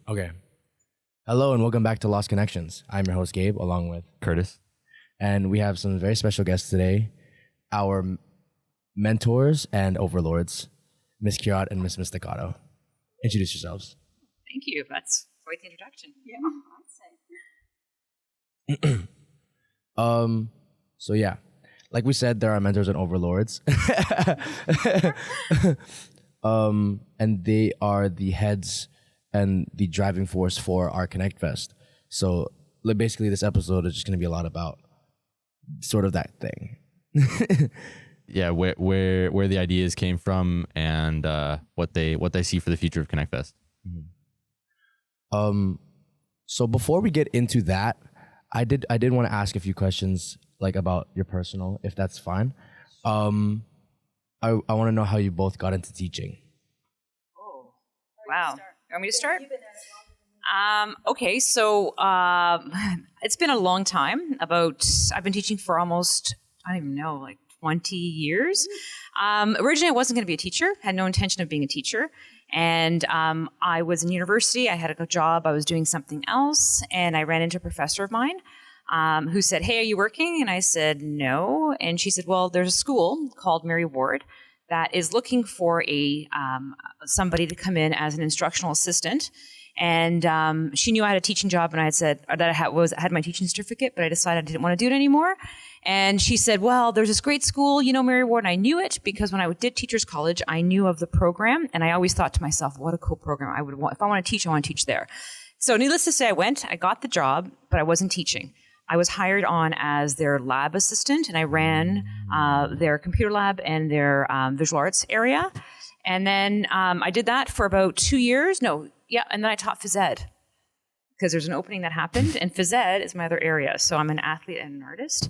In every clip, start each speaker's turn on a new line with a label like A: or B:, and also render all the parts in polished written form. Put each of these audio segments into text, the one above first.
A: Okay. Hello and welcome back to Lost Connections. I'm your host Gabe, along with
B: Curtis.
A: and we have some very special guests today. Our mentors and overlords, Miss Chiarot and Ms. Mustacato. Introduce yourselves.
C: Thank you. That's quite the introduction. Yeah, I'd say.
A: So yeah, like we said, there are mentors and overlords. And they are the heads and the driving force for our Connect Fest. So like, basically this episode is just going to be a lot about sort of that thing.
B: Yeah, where the ideas came from and what they see for the future of Connect Fest.
A: So before we get into that, I did want to ask a few questions like about your personal, if that's fine. I want to know how you both got into teaching.
C: Oh, wow. You want me to start? Okay, so it's been a long time. I've been teaching for almost, I don't even know, like 20 years. Originally, I wasn't going to be a teacher. Had no intention of being a teacher. And I was in university. I had a job. I was doing something else. And I ran into a professor of mine who said, "Hey, are you working?" And I said, "No." And she said, "Well, there's a school called Mary Ward that is looking for somebody to come in as an instructional assistant." And she knew I had a teaching job, and I had said that I had my teaching certificate, but I decided I didn't want to do it anymore. And she said, "Well, there's this great school, Mary Ward." And I knew it because when I did teachers college, I knew of the program, and I always thought to myself, "What a cool program! I would want if I want to teach, I want to teach there." So, needless to say, I went. I got the job, but I wasn't teaching. I was hired on as their lab assistant, and I ran their computer lab and their visual arts area. And then I did that for about 2 years. And then I taught phys ed because there's an opening that happened, and phys ed is my other area. So I'm an athlete and an artist.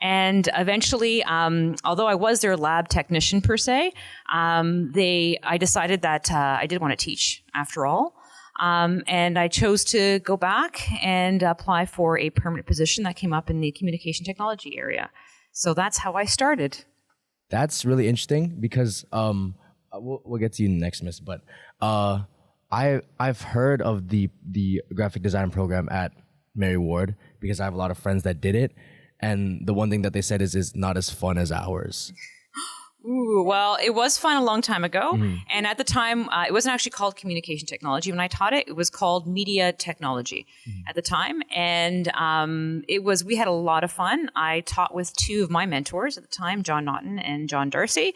C: And eventually, although I was their lab technician per se, I decided that I did want to teach after all. And I chose to go back and apply for a permanent position that came up in the communication technology area. So that's how I started.
A: That's really interesting because we'll get to you next, Miss. But I've heard of the graphic design program at Mary Ward because I have a lot of friends that did it, and the one thing that they said is it's not as fun as ours.
C: Ooh, well, it was fun a long time ago. And at the time, it wasn't actually called communication technology. When I taught it, it was called media technology at the time. And we had a lot of fun. I taught with two of my mentors at the time, John Naughton and John Darcy.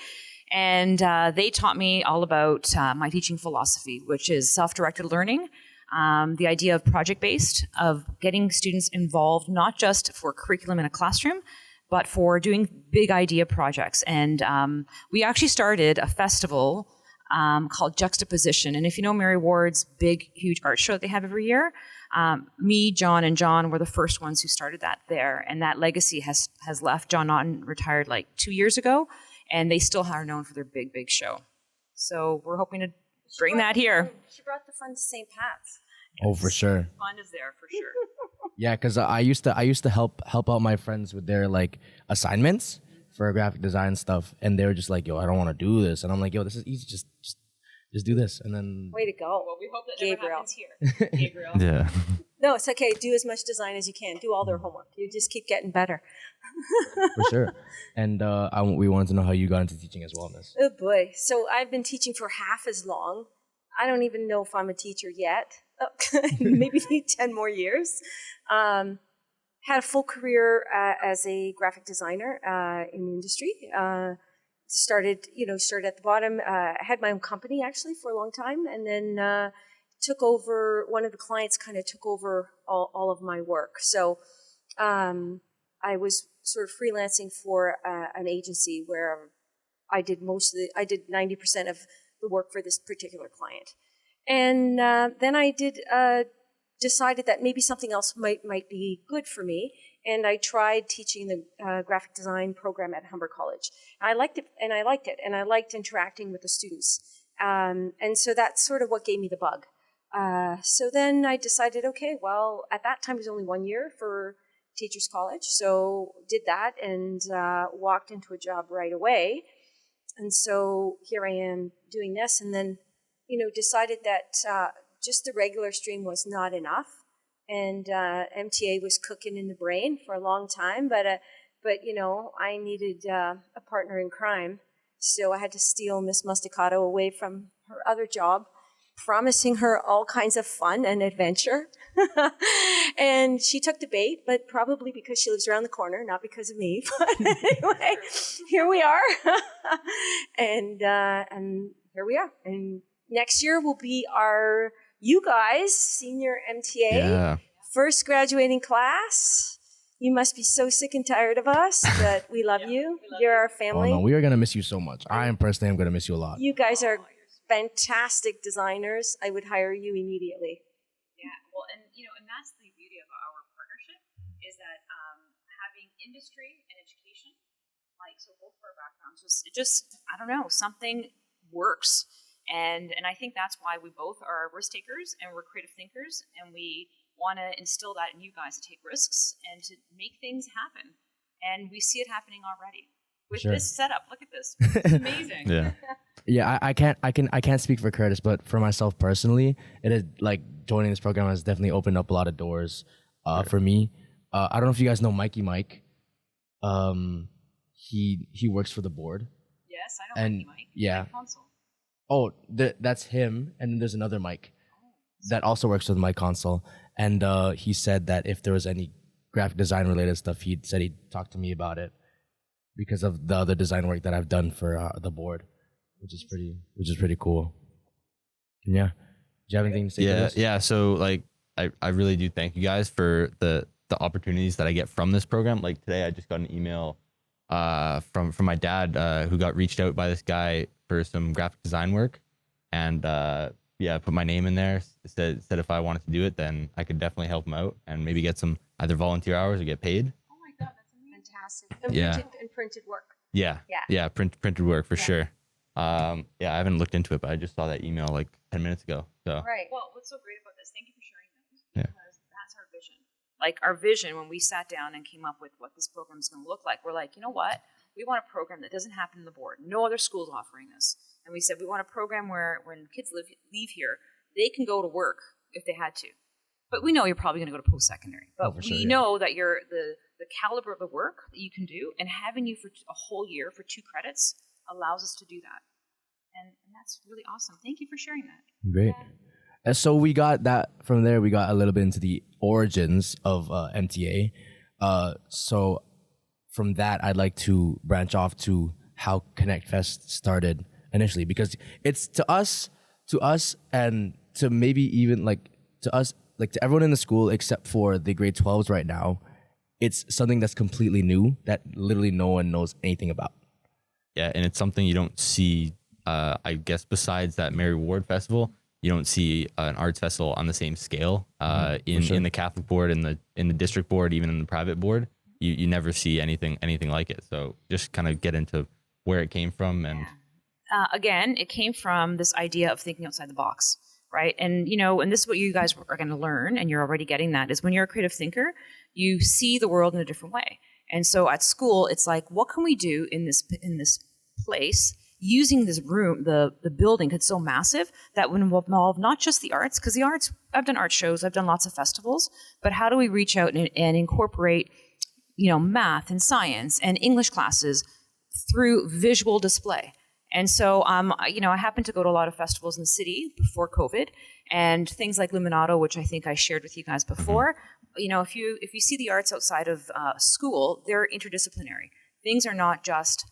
C: And they taught me all about my teaching philosophy, which is self-directed learning, the idea of project-based, of getting students involved, not just for curriculum in a classroom, but for doing big idea projects. And we actually started a festival called Juxtaposition. And if you know Mary Ward's big, huge art show that they have every year, me, John, and John were the first ones who started that there. And that legacy has left. John Naughton retired like 2 years ago, and they still are known for their big, big show. So we're hoping to bring that here.
D: She brought the fun to St. Pat's.
A: Oh, for sure.
C: Fun is there for sure.
A: Yeah, because I used to help out my friends with their like assignments for graphic design stuff, and they were just like, "Yo, I don't want to do this," and I'm like, "Yo, this is easy. Just do this." And then
D: Way to go.
C: Well, we hope that
D: Gabriel.
C: never happens here. Gabriel.
B: Yeah.
D: No, it's okay. Do as much design as you can. Do all their homework. You just keep getting better.
A: for sure. And we wanted to know how you got into teaching as well, Miss.
D: Oh, boy. So I've been teaching for half as long. I don't even know if I'm a teacher yet. Maybe need 10 more years. Had a full career as a graphic designer in the industry. Started at the bottom. Had my own company actually for a long time, and then took over. One of the clients kind of took over all of my work. So I was sort of freelancing for an agency where I did 90% of the work for this particular client. And then I decided that maybe something else might be good for me. And I tried teaching the graphic design program at Humber College. I liked it, and I liked interacting with the students. And so that's sort of what gave me the bug. So then I decided, okay, well, at that time it was only 1 year for Teachers College. So did that and walked into a job right away. And so here I am doing this, and then decided that just the regular stream was not enough. And MTA was cooking in the brain for a long time, but I needed a partner in crime, so I had to steal Miss Mustacato away from her other job, promising her all kinds of fun and adventure. And she took the bait, but probably because she lives around the corner, not because of me. But anyway, here we are. And here we are. And next year will be you guys, senior MTA,
B: Yeah.
D: first graduating class. You must be so sick and tired of us, but we love you. You're our
A: Oh
D: family.
A: no, we are gonna miss you so much. I am personally am gonna miss you a lot.
D: You guys are fantastic designers. I would hire you immediately.
C: Yeah, well, and that's the beauty of our partnership is that having industry and education, so both of our backgrounds, I don't know, something works, and I think that's why we both are risk takers and we're creative thinkers, and we want to instill that in you guys to take risks and to make things happen, and we see it happening already with this setup. Look at this, it's amazing.
B: Yeah.
A: Yeah, I can't speak for Curtis, but for myself personally, it is like joining this program has definitely opened up a lot of doors for me. I don't know if you guys know Mikey Mike. He works for the board.
C: Yes, I know
A: And
C: Mikey Mike.
A: yeah.
C: Mike Console.
A: Oh, that's him, and then there's another Mike that also works with my console. And he said that if there was any graphic design related stuff, he'd talk to me about it because of the other design work that I've done for the board, which is pretty cool. And yeah, do you have anything to say?
B: Yeah,
A: Curtis?
B: yeah. So like, I really do thank you guys for the opportunities that I get from this program. Like today, I just got an email from my dad who got reached out by this guy for some graphic design work, and put my name in there. Said if I wanted to do it, then I could definitely help him out and maybe get some either volunteer hours or get paid.
C: Oh my God, that's amazing.
D: Fantastic. And
B: Yeah.
D: printed work.
B: Yeah. Printed work for sure. I haven't looked into it, but I just saw that email like 10 minutes ago. So
D: Right.
C: Well, what's so great about this, thank you for sharing those,
B: Yeah.
C: because that's our vision. Like our vision when we sat down and came up with what this program is going to look like, we're like, you know what? We want a program that doesn't happen in the board. No other school's offering this. And we said we want a program where when kids leave here, they can go to work if they had to. But we know you're probably going to go to post-secondary. But
A: for sure,
C: we
A: yeah.
C: know that you're the caliber of the work that you can do, and having you for a whole year for 2 credits allows us to do that. And that's really awesome. Thank you for sharing that.
A: Great. And so we got that from there. We got a little bit into the origins of MTA. So from that, I'd like to branch off to how Connect Fest started initially, because it's to us, and to maybe even to us, to everyone in the school except for the grade 12s right now, it's something that's completely new that literally no one knows anything about.
B: yeah, and it's something you don't see. I guess besides that Mary Ward Festival, you don't see an arts festival on the same scale in the Catholic board, in the district board, even in the private board. You never see anything like it. So just kind of get into where it came from. And
C: Again, it came from this idea of thinking outside the box, right? And and this is what you guys are going to learn, and you're already getting that, is when you're a creative thinker, you see the world in a different way. And so at school, it's like, what can we do in this place using this room, the building, 'cause it's so massive, that would involve not just the arts, because the arts, I've done art shows, I've done lots of festivals, but how do we reach out and incorporate, math and science and English classes through visual display? And so, I happened to go to a lot of festivals in the city before COVID, and things like Luminato, which I think I shared with you guys before. If you see the arts outside of school, they're interdisciplinary. Things are not just,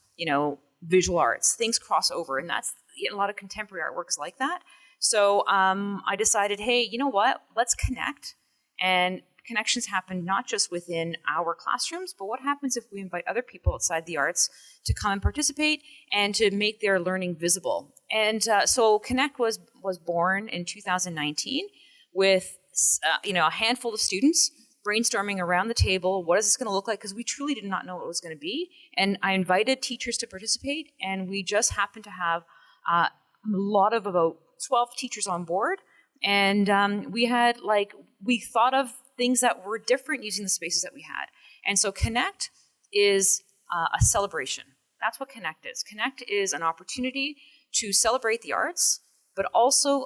C: visual arts. Things cross over, and that's a lot of contemporary artworks like that. So I decided, hey, you know what? Let's connect. And connections happen not just within our classrooms, but what happens if we invite other people outside the arts to come and participate and to make their learning visible? And so Connect was born in 2019 with a handful of students brainstorming around the table. What is this going to look like? Because we truly did not know what it was going to be. And I invited teachers to participate, and we just happened to have a lot of about 12 teachers on board. And we thought of things that were different using the spaces that we had. And so Connect is a celebration. That's what Connect is. Connect is an opportunity to celebrate the arts, but also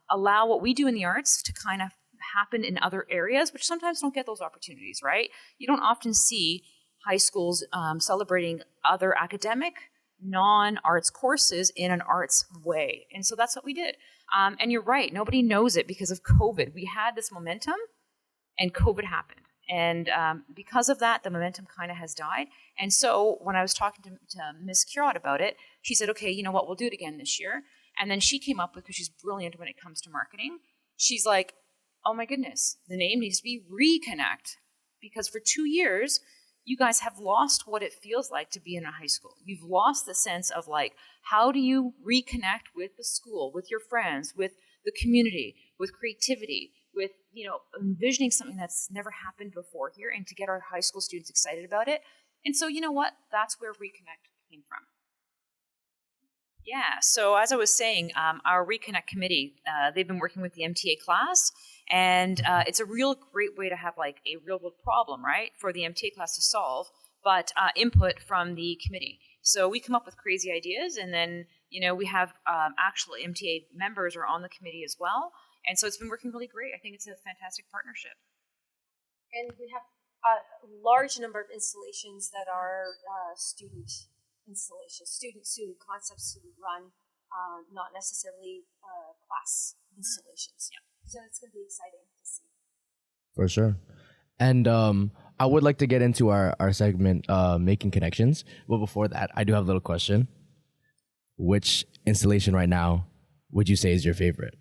C: allow what we do in the arts to kind of happen in other areas, which sometimes don't get those opportunities, right? You don't often see high schools celebrating other academic, non-arts courses in an arts way. And so that's what we did. And you're right, nobody knows it because of COVID. We had this momentum and COVID happened. And because of that, the momentum kind of has died. And so when I was talking to Ms. Chiarot about it, she said, okay, you know what, we'll do it again this year. And then she came up with, because she's brilliant when it comes to marketing, she's like, oh my goodness, the name needs to be Reconnect. Because for 2 years, you guys have lost what it feels like to be in a high school. You've lost the sense of like, how do you reconnect with the school, with your friends, with the community, with creativity, with, you know, envisioning something that's never happened before here, and to get our high school students excited about it. And so, you know what? That's where Reconnect came from. Yeah, so as I was saying, our Reconnect committee, they've been working with the MTA class, and it's a real great way to have like a real world problem, right, for the MTA class to solve, but input from the committee. So we come up with crazy ideas, and then, you know, we have actual MTA members are on the committee as well. And so it's been working really great. I think it's a fantastic partnership.
D: And we have a large number of installations that are student installations, students who concepts who run, not necessarily class installations. Yeah. So it's going to be exciting to see.
A: For sure. And I would like to get into our segment, Making Connections. But before that, I do have a little question. Which installation right now would you say is your favorite?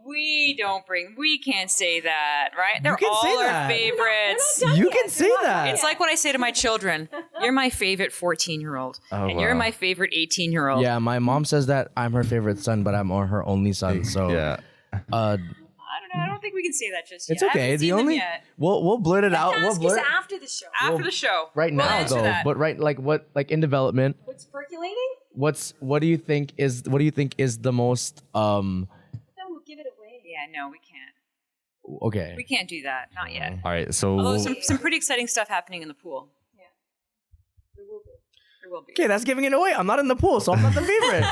C: We can't say that, right? They're
A: can
C: all
A: say
C: our
A: that.
C: favorites.
A: You can say that.
C: It's like what I say to my children. You're my favorite 14-year-old.
B: Oh,
C: and you're
B: wow.
C: my favorite 18-year-old.
A: Yeah, my mom says that I'm her favorite son, but I'm her only son. So
B: Yeah.
C: I don't know. I don't think we can say that just
A: it's
C: yet. I
A: okay.
C: haven't
A: The
C: seen them
A: only
C: yet.
A: we'll blurt it out. We'll
D: Ask
A: blurt
D: us after the show.
C: After the show.
A: right
C: We'll
A: now
C: answer
A: though.
C: that.
A: But right, like in development,
D: What's percolating?
A: what do you think is the most
D: Then we'll give it away.
C: Yeah, no, we can't.
A: okay?
C: We can't do that. Not yet.
B: All right. So
C: Although
B: we'll-
C: some pretty exciting stuff happening in the pool.
D: Yeah. There will be.
C: There will be.
A: Okay, that's giving it away. I'm not in the pool, so I'm not the favorite.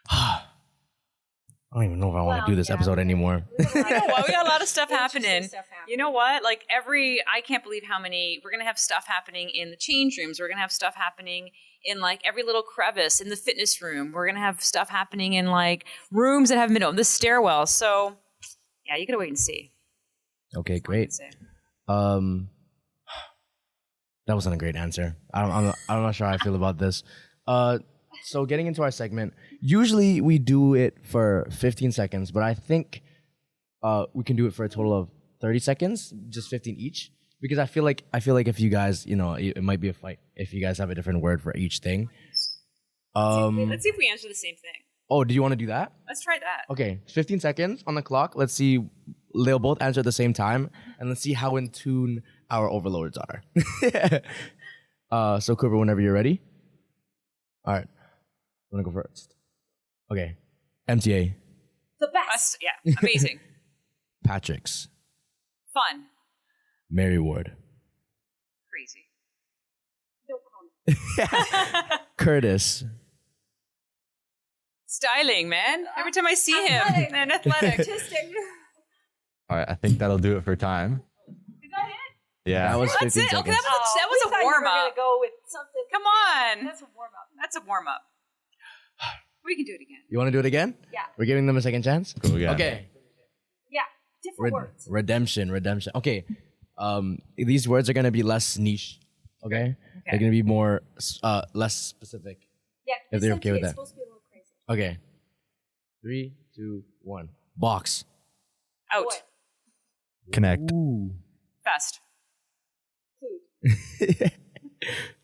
A: I don't even know if I want to do this episode anymore.
C: You know what? We got a lot of stuff
D: Interesting
C: happening.
D: stuff happening.
C: You know what? Like I can't believe how many, we're going to have stuff happening in the change rooms. We're going to have stuff happening in like every little crevice in the fitness room. We're going to have stuff happening in like rooms that haven't been opened, the stairwell. So yeah, you got to wait and see.
A: Okay, great. That wasn't a great answer. I'm not sure how I feel about this. So getting into our segment, usually we do it for 15 seconds, but I think we can do it for a total of 30 seconds, just 15 each. Because I feel like if you guys, you know, it might be a fight if you guys have a different word for each thing.
C: Let's see if we answer the same thing.
A: Oh, do you want to do that?
C: Let's try that.
A: Okay, 15 seconds on the clock. Let's see. They'll both answer at the same time, and let's see how in tune our overlords are. So Cooper, whenever you're ready. All right. I'm going to go first. Okay. MTA.
D: The best.
C: Yeah, amazing.
A: Patrick's.
C: Fun.
A: Mary Ward.
C: Crazy.
D: No comment.
A: Curtis.
C: Styling, man. Every time I see him.
D: Athletic.
C: Man, athletic.
D: Artistic.
B: all right. I think that'll do it for time.
C: Is that it?
B: Yeah.
A: That was
C: That's
A: 15
C: it. Okay,
A: seconds.
C: that was
D: We
C: a
D: thought you were
C: warm
D: gonna
C: up.
D: go with something.
C: Come on.
D: That's a warm up.
C: That's a warm up. We can do it again.
A: You want to do it again?
D: Yeah.
A: We're giving them a second chance?
B: Go again.
A: Okay.
D: Yeah. Different words.
A: Redemption. Okay. These words are going to be less niche. Okay? They're going to be more, less specific.
D: Yeah.
A: If they're
D: this
A: okay with
D: MTA is
A: that.
D: supposed to be a little crazy.
A: Okay. 3, 2, 1. Box.
C: Out.
D: Boy.
B: Connect.
A: Ooh.
C: Fast.
D: Food.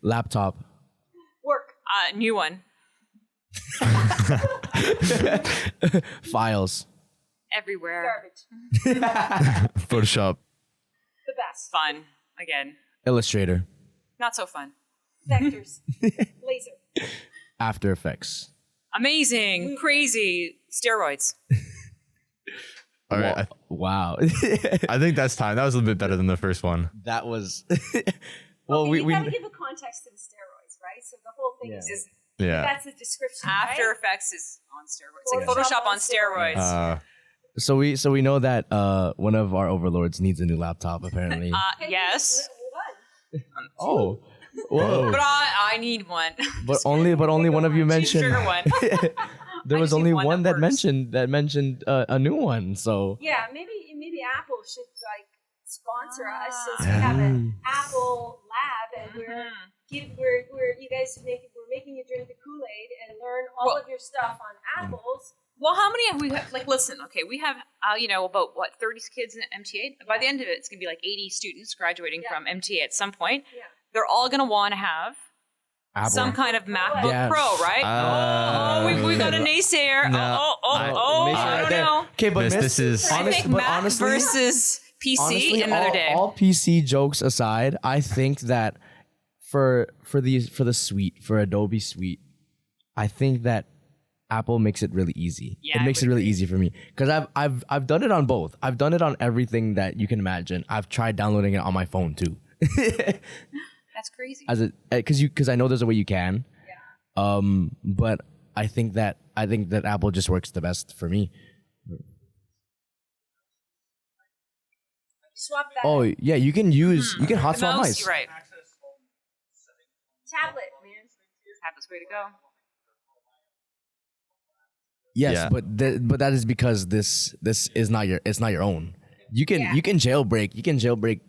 A: Laptop.
D: Work.
C: New one.
A: Files.
C: Everywhere.
D: Garbage.
B: Photoshop.
D: The best.
C: Fun. Again.
A: Illustrator.
C: Not so fun.
D: Vectors. Laser.
A: After Effects.
C: Amazing. Crazy. Steroids.
B: All right.
A: Wow.
B: I think that's time. That was a little bit better than the first one.
A: That was. Well,
D: Okay,
A: we
D: you gotta give a context to the steroids, right? So the whole thing
A: Yeah.
D: is
B: Yeah.
D: That's the description.
C: After
D: right?
C: Effects is on steroids. It's like Photoshop on steroids.
A: So we know that one of our overlords needs a new laptop apparently.
C: Yes.
A: Oh, whoa!
C: But I need one.
A: But only one of you
C: Cheap
A: mentioned.
C: sugar one.
A: There
C: I
A: was
C: just need
A: only
C: one
A: one
C: that
A: that
C: works.
A: mentioned a new one. So
D: Yeah, maybe Apple should like sponsor us since we have an Apple lab and we're you guys we're making you drink the Kool-Aid and learn all of your stuff on apples.
C: Well, how many have we had? Like, listen, okay, we have, about 30 kids in MTA. By the end of it, it's going to be like 80 students graduating from MTA at some point.
D: Yeah.
C: They're all going to want to have
A: Apple.
C: some kind of MacBook
A: Yeah.
C: Pro, right? we got a naysayer.
B: No.
C: I don't know.
A: Okay, but
B: Miss, this is-
C: I think Mac versus PC another day.
A: All PC jokes aside, I think that for the suite, for Adobe Suite, I think that Apple makes it really easy.
C: Yeah,
A: it
C: I
A: makes
C: would
A: it really
C: agree.
A: easy for me because I've done it on both. I've done it on everything that you can imagine. I've tried downloading it on my phone too.
C: That's crazy.
A: Because I know there's a way you can. Yeah. But I think that Apple just works the best for me.
D: Swap that
A: Oh yeah, you can hot swap
C: Mouse,
A: mice.
C: you're right.
D: tablet, man.
C: Tablet's way to go.
A: Yes,
B: Yeah.
A: but that is because this is not your own. You can jailbreak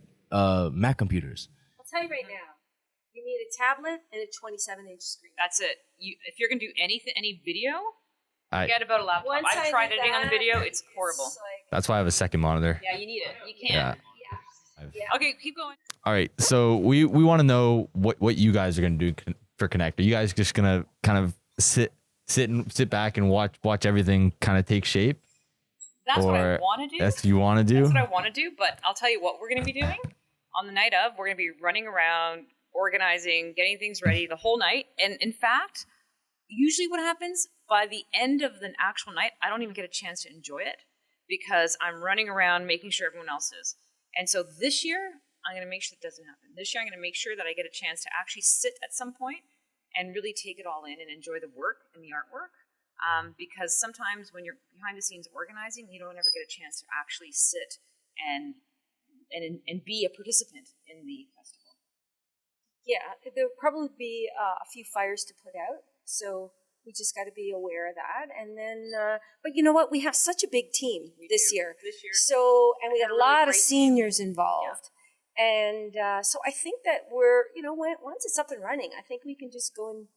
A: Mac computers.
D: I'll tell you right now, you need a tablet and a 27-inch screen.
C: That's it. If you're going to do any video,
B: I,
C: forget about a laptop.
D: Once
C: I've
D: I
C: tried
D: did
C: editing on
D: that,
C: video. It's horrible.
D: It's like,
B: that's why I have a second monitor.
C: Yeah, you need it. You
B: Yeah.
C: can't. Okay, keep going.
B: All right. So we want to know what you guys are going to do for Connect. Are you guys just going to kind of sit back and watch everything kind of take shape?
C: That's what I
B: Or
C: want to do.
B: That's what you want to do?
C: That's what I want to do. But I'll tell you what we're going to be doing on the night of. We're going to be running around, organizing, getting things ready the whole night. And in fact, usually what happens by the end of the actual night, I don't even get a chance to enjoy it because I'm running around making sure everyone else is. And so this year, I'm going to make sure that doesn't happen. This year, I'm going to make sure that I get a chance to actually sit at some point and really take it all in and enjoy the work and the artwork. Because sometimes when you're behind the scenes organizing, you don't ever get a chance to actually sit and be a participant in the festival.
D: yeah, there'll probably be a few fires to put out, so we just got to be aware of that. And then, but you know what? We have such a big team this year. So, and we got a lot of seniors involved. And so I think that we're, once it's up and running, I think we can just go and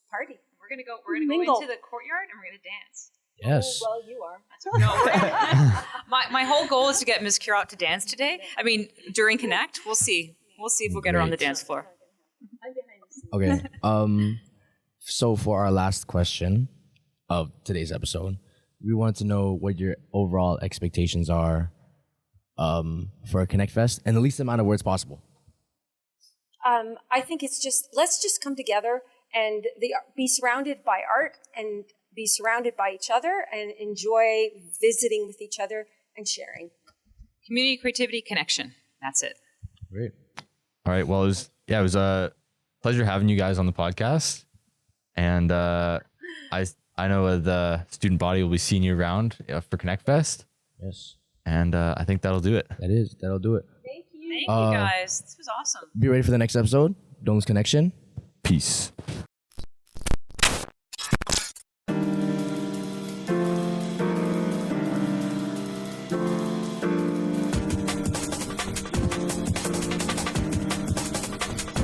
D: party.
C: We're gonna go
D: Mingle.
C: into the courtyard and we're gonna dance.
A: Yes.
D: Oh, well, you are.
C: No, my whole goal is to get Miss Chiarot to dance today. I mean, during Connect, we'll see. We'll see if we'll get her on the
A: Great.
C: dance floor.
D: I'm behind the scenes.
A: Okay. So for our last question of today's episode, we want to know what your overall expectations are for a Connect Fest and the least amount of words possible.
D: I think it's let's just come together and be surrounded by art and be surrounded by each other and enjoy visiting with each other and sharing.
C: Community, creativity, connection. That's it.
A: Great.
B: All right. Well, it was a pleasure having you guys on the podcast. And I know the student body will be seeing you around for Connect Fest.
A: Yes.
B: And I think that'll do it.
A: That'll do it.
D: Thank you.
C: Thank you guys. This was awesome.
A: Be ready for the next episode. Don't lose connection.
B: Peace.